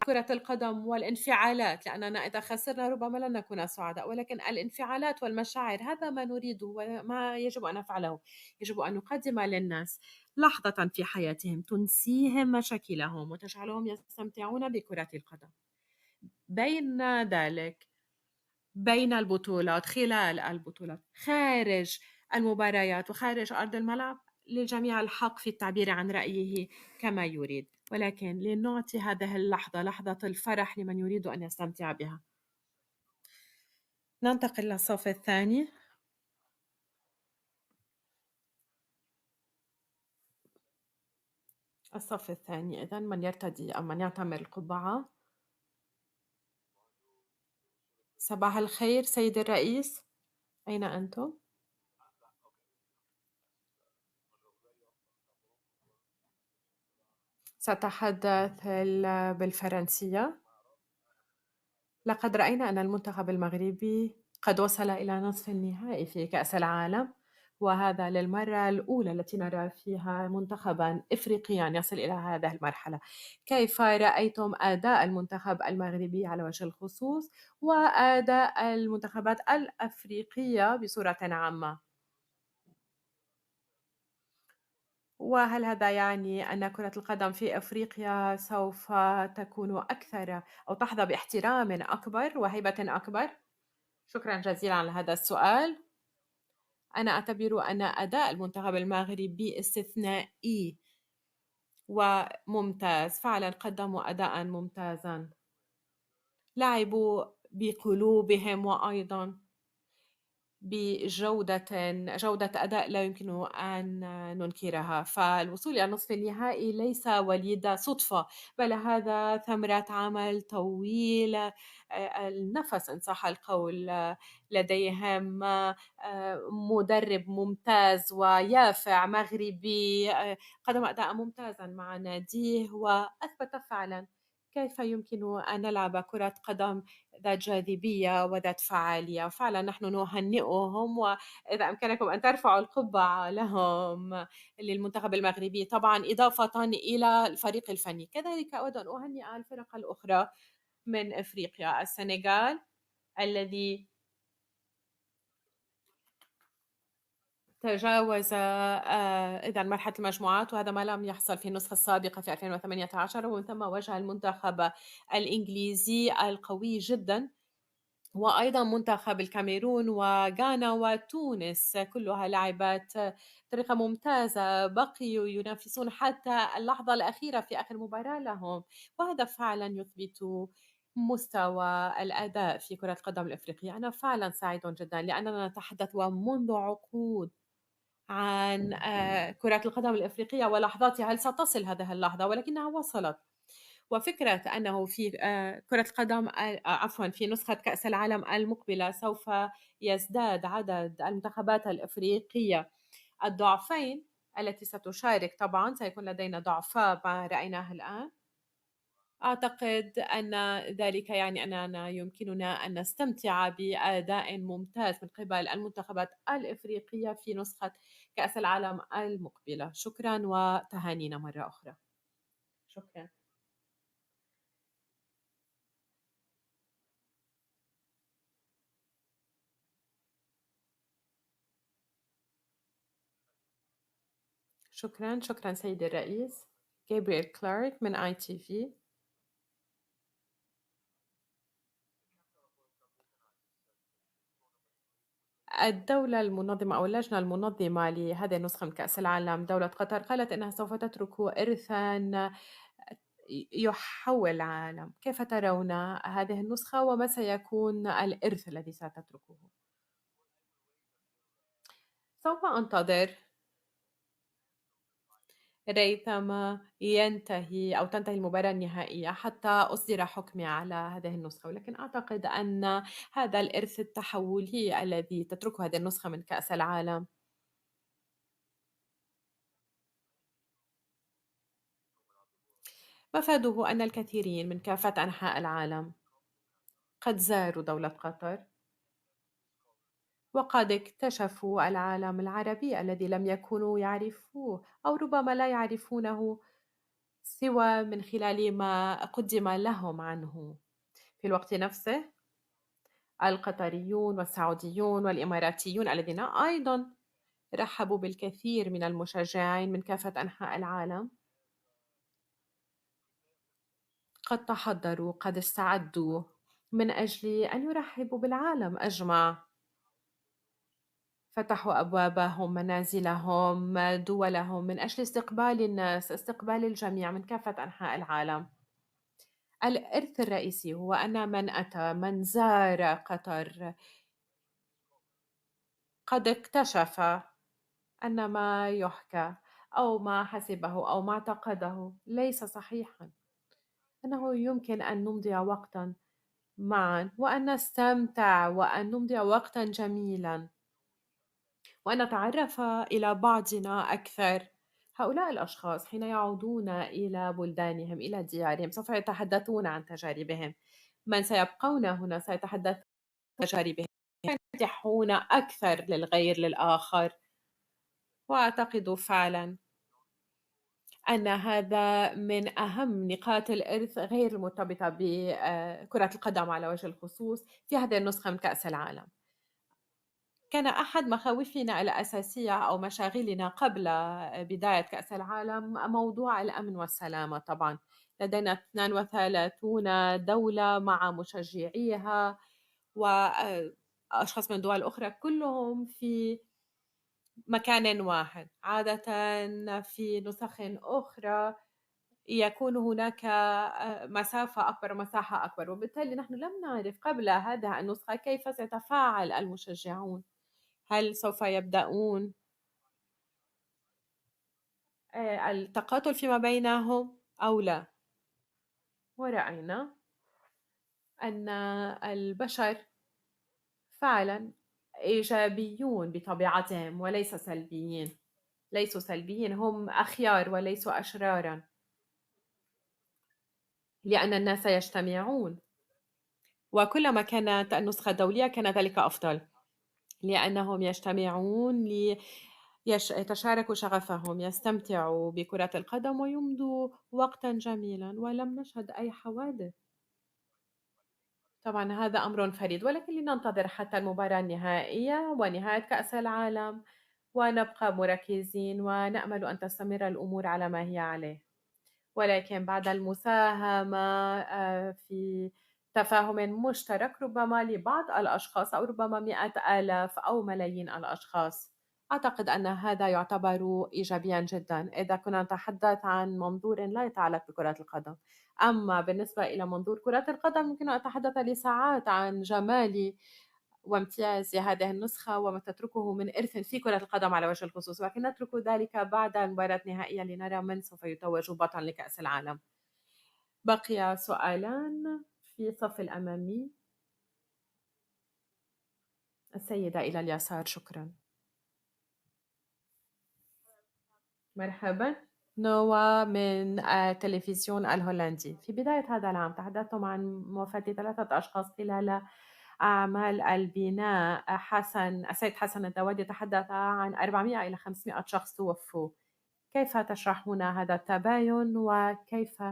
كرة القدم والانفعالات، لأننا إذا خسرنا ربما لن نكون سعداء، ولكن الانفعالات والمشاعر هذا ما نريده وما يجب أن نفعله. يجب أن نقدم للناس لحظة في حياتهم تنسيهم مشاكلهم وتجعلهم يستمتعون بكرة القدم. بين ذلك، بين البطولات، خلال البطولات، خارج المباريات وخارج أرض الملعب، للجميع الحق في التعبير عن رأيه كما يريد، ولكن لنعطي هذه اللحظة لحظة الفرح لمن يريد أن يستمتع بها. ننتقل للصف الثاني. الصف الثاني إذن من يرتدي أو من يعتمر القبعة. صباح الخير سيد الرئيس، أين أنتم؟ سأتحدث بالفرنسية. لقد رأينا أن المنتخب المغربي قد وصل إلى نصف النهائي في كأس العالم، وهذا للمرة الأولى التي نرى فيها منتخبا إفريقيا يصل إلى هذه المرحلة. كيف رأيتم أداء المنتخب المغربي على وجه الخصوص وأداء المنتخبات الأفريقية بصورة عامة؟ وهل هذا يعني أن كرة القدم في أفريقيا سوف تكون أكثر أو تحظى باحترام أكبر وهيبة أكبر؟ شكرا جزيلا على هذا السؤال. أنا أعتبر أن أداء المنتخب المغربي استثنائي وممتاز، فعلا قدموا أداء ممتازا، لعبوا بقلوبهم وأيضا جودة أداء لا يمكن أن ننكرها. فالوصول إلى نصف النهائي ليس وليد صدفة، بل هذا ثمرة عمل طويل، النفس إن صح القول. لديهم مدرب ممتاز ويافع مغربي، قدم أداء ممتازا مع ناديه وأثبت فعلا كيف يمكن أن نلعب كرة قدم ذات جاذبية وذات فعالية. فعلا نحن نهنئهم، وإذا أمكنكم أن ترفعوا القبعة لهم، للمنتخب المغربي طبعا، إضافة إلى الفريق الفني. كذلك أود أن أهنئ الفرق الأخرى من إفريقيا، السنغال الذي تجاوز إذا مرحلة المجموعات، وهذا ما لم يحصل في النسخة السابقة في 2018، ومن ثم واجه المنتخب الإنجليزي القوي جدا، وأيضا منتخب الكاميرون وغانا وتونس، كلها لعبت بطريقة ممتازة، بقيوا ينافسون حتى اللحظة الأخيرة في آخر مباراة لهم، وهذا فعلا يثبت مستوى الأداء في كرة القدم الإفريقية. أنا فعلا سعيد جدا لأننا نتحدث ومنذ عقود عن كرة القدم الإفريقية ولحظاتها، هل ستصل هذه اللحظة؟ ولكنها وصلت. وفكرة أنه في كرة القدم عفوا في نسخة كأس العالم المقبلة سوف يزداد عدد المنتخبات الإفريقية الضعفين التي ستشارك، طبعا سيكون لدينا ضعفاء ما رأيناه الآن. أعتقد أن ذلك يعني أننا يمكننا أن نستمتع بأداء ممتاز من قبل المنتخبات الإفريقية في نسخة كأس العالم المقبلة. شكرا وتهانينا مرة أخرى. شكرا. شكرا شكرا سيد الرئيس. جابرييل كلارك من آي تي في. الدولة المنظمة أو اللجنة المنظمة لهذه النسخة من كأس العالم، دولة قطر، قالت أنها سوف تترك إرثا يحول العالم. كيف ترون هذه النسخة وما سيكون الإرث الذي ستتركه؟ سوف أنتظر ريثما ينتهي أو تنتهي المباراة النهائية حتى أصدر حكمي على هذه النسخة، ولكن أعتقد أن هذا الإرث التحولي الذي تتركه هذه النسخة من كأس العالم مفاده أن الكثيرين من كافة أنحاء العالم قد زاروا دولة قطر وقد اكتشفوا العالم العربي الذي لم يكونوا يعرفوه أو ربما لا يعرفونه سوى من خلال ما قدم لهم عنه. في الوقت نفسه القطريون والسعوديون والإماراتيون الذين أيضا رحبوا بالكثير من المشجعين من كافة أنحاء العالم قد تحضروا، قد استعدوا من أجل أن يرحبوا بالعالم أجمع. فتحوا أبوابهم، منازلهم، دولهم من أجل استقبال الناس، استقبال الجميع من كافة أنحاء العالم. الإرث الرئيسي هو أن من أتى، من زار قطر، قد اكتشف أن ما يحكى أو ما حسبه أو ما اعتقده ليس صحيحا، أنه يمكن أن نمضي وقتا معا وأن نستمتع وأن نمضي وقتا جميلا وأن نتعرف إلى بعضنا أكثر. هؤلاء الأشخاص حين يعودون إلى بلدانهم، إلى ديارهم، سوف يتحدثون عن تجاربهم. من سيبقون هنا سيتحدثون عن تجاربهم، يفتحون أكثر للغير للآخر. وأعتقد فعلا أن هذا من أهم نقاط الإرث غير المرتبطة بكرة القدم على وجه الخصوص في هذه النسخة من كأس العالم. كان أحد مخاوفنا الأساسية أو مشاغلنا قبل بداية كأس العالم موضوع الأمن والسلامة. طبعا لدينا 32 دولة مع مشجعيها وأشخاص من دول أخرى كلهم في مكان واحد. عادة في نسخ أخرى يكون هناك مسافة أكبر، مساحة أكبر، وبالتالي نحن لم نعرف قبل هذه النسخة كيف سيتفاعل المشجعون. هل سوف يبدأون التقاتل فيما بينهم أو لا؟ ورأينا أن البشر فعلا إيجابيون بطبيعتهم وليس سلبيين. ليسوا سلبيين، هم أخيار وليسوا أشرارا، لأن الناس يجتمعون. وكلما كانت النسخة دولية كان ذلك أفضل، لأنهم يجتمعون يتشاركوا شغفهم، يستمتعوا بكرة القدم ويمضوا وقتا جميلا، ولم نشهد أي حوادث. طبعا هذا أمر فريد، ولكن لننتظر حتى المباراة النهائية ونهاية كأس العالم ونبقى مركزين ونأمل أن تستمر الأمور على ما هي عليه. ولكن بعد المساهمة في تفاهم مشترك ربما لبعض الأشخاص أو ربما مئات آلاف أو ملايين الأشخاص، أعتقد أن هذا يعتبر إيجابيا جدا إذا كنا نتحدث عن منظور لا يتعلق بكرة القدم. أما بالنسبة إلى منظور كرة القدم يمكن أن أتحدث لساعات عن جمال وامتياز هذه النسخة وما تتركه من إرث في كرة القدم على وجه الخصوص، ولكن نترك ذلك بعد المباراة النهائية لنرى من سوف يتوج بطلا لكأس العالم. بقي سؤالان في الصف الأمامي. السيدة إلى اليسار، شكرا. مرحبا، نوا من التلفزيون الهولندي. في بداية هذا العام تحدثتم عن وفاة 3 أشخاص خلال أعمال البناء. السيد حسن الدوادي تحدث عن 400 إلى 500 شخص توفوا. كيف تشرحون هذا التباين وكيف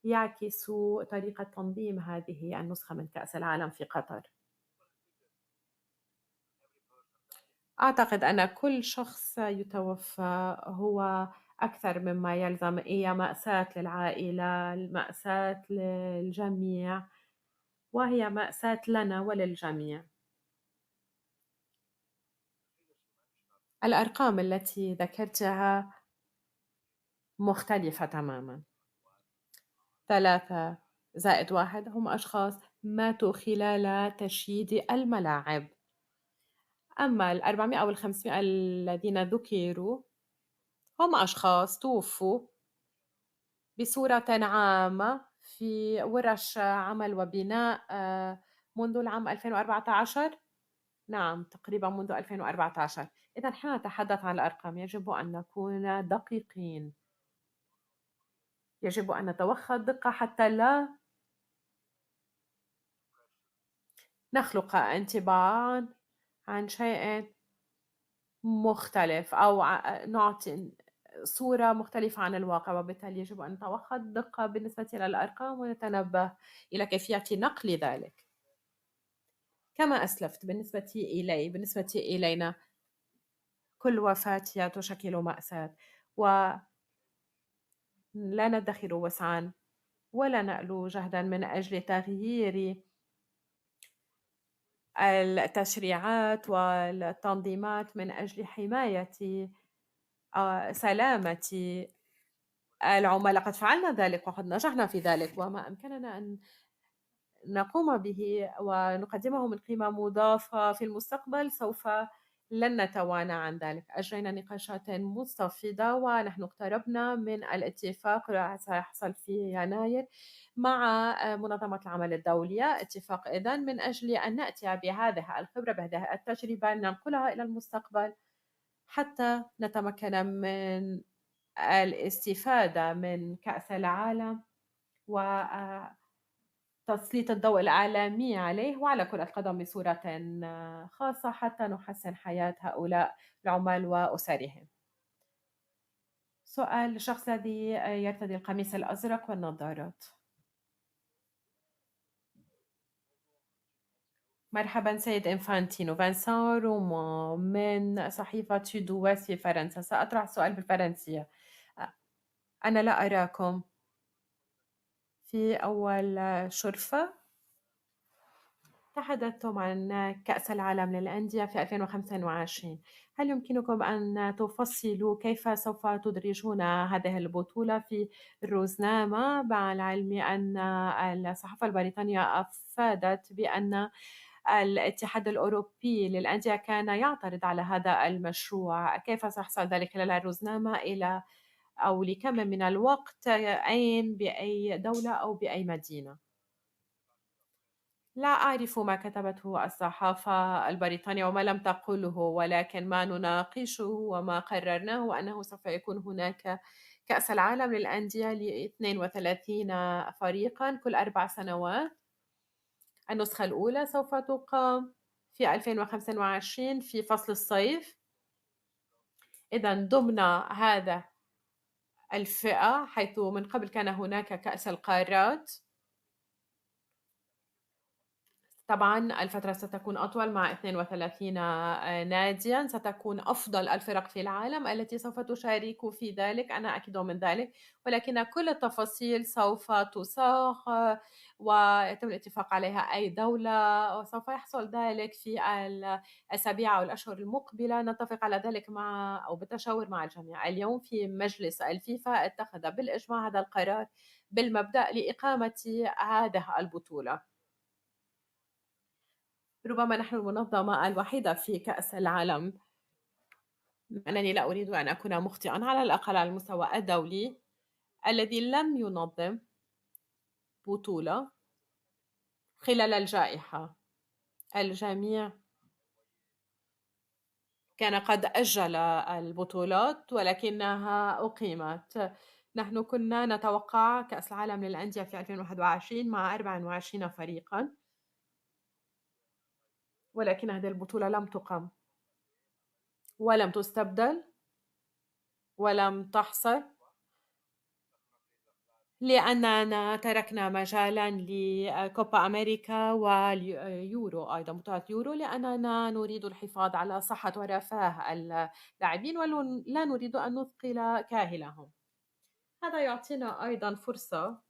يعكس طريقة تنظيم هذه النسخة من كأس العالم في قطر؟ أعتقد أن كل شخص يتوفى هو أكثر مما يلزم، هي مأساة للعائلة، مأساة للجميع، وهي مأساة لنا وللجميع. الأرقام التي ذكرتها مختلفة تماما. 3+1 هم أشخاص ماتوا خلال تشييد الملاعب. أما 400 أو 500 الذين ذكروا هم أشخاص توفوا بصورة عامة في ورش عمل وبناء منذ العام 2014. نعم، تقريبا منذ 2014. إذا حين نتحدث عن الأرقام يجب أن نكون دقيقين، يجب أن نتوخى الدقة حتى لا نخلق انطباعا عن شيء مختلف أو نعطي صورة مختلفة عن الواقع، وبالتالي يجب أن نتوخى الدقة بالنسبة إلى الأرقام ونتنبه إلى كيفية نقل ذلك. كما أسلفت بالنسبة إلينا كل وفاة تشكل مأساة، ولا ندخر وسعا ولا نألو جهدا من أجل تغيير التشريعات والتنظيمات من أجل حماية سلامة العملاء. قد فعلنا ذلك وقد نجحنا في ذلك، وما أمكننا أن نقوم به ونقدمه من قيمة مضافة في المستقبل سوف لن نتوانى عن ذلك. أجرينا نقاشات مستفيضة ونحن اقتربنا من الاتفاق سيحصل في يناير مع منظمة العمل الدولية، اتفاق إذن من أجل أن نأتي بهذه الخبرة بهذه التجربة ننقلها إلى المستقبل حتى نتمكن من الاستفادة من كأس العالم وتسليط الضوء العالمي عليه وعلى كرة القدم بصورة خاصة حتى نحسن حياة هؤلاء العمال وأسرهم. سؤال الشخص الذي يرتدي القميص الأزرق والنظارات. مرحبا سيد إنفانتينو، فانسان روما من صحيفة سودويست في فرنسا. سأطرح السؤال بالفرنسية. أنا لا أراكم في أول شرفة. تحدثتم عن كأس العالم للأندية في 2025. هل يمكنكم أن تفصلوا كيف سوف تدرجون هذه البطولة في الروزنامة، مع العلم أن الصحافة البريطانية أفادت بأن الاتحاد الأوروبي للأندية كان يعترض على هذا المشروع؟ كيف سيحصل ذلك خلال الروزنامة إلى أو لكم من الوقت، أين بأي دولة أو بأي مدينة؟ لا أعرف ما كتبته الصحافة البريطانية وما لم تقله، ولكن ما نناقشه وما قررناه أنه سوف يكون هناك كأس العالم للأندية ل32 فريقا كل 4 سنوات. النسخة الأولى سوف تقام في 2025 في فصل الصيف. إذا ضمن هذا الفئة، حيث من قبل كان هناك كأس القارات، طبعا الفترة ستكون أطول مع 32 ناديا. ستكون أفضل الفرق في العالم التي سوف تشارك في ذلك، أنا أكيد من ذلك، ولكن كل التفاصيل سوف تساق ويتم الاتفاق عليها أي دولة، وسوف يحصل ذلك في الأسابيع أو الأشهر المقبلة. نتفق على ذلك مع أو بالتشاور مع الجميع. اليوم في مجلس الفيفا اتخذ بالإجماع هذا القرار بالمبدأ لإقامة هذه البطولة. ربما نحن المنظمة الوحيدة في كأس العالم، أنني لا أريد أن أكون مخطئا، على الأقل على المستوى الدولي، الذي لم ينظم بطولة خلال الجائحة. الجميع كان قد أجل البطولات ولكنها أقيمت. نحن كنا نتوقع كأس العالم للأندية في 2021 مع 24 فريقا، ولكن هذه البطولة لم تقم ولم تستبدل ولم تحصل، لأننا تركنا مجالا لكوبا أمريكا واليورو، أيضا بطولة يورو، لأننا نريد الحفاظ على صحة ورفاه اللاعبين ولا نريد أن نثقل كاهلهم. هذا يعطينا أيضا فرصة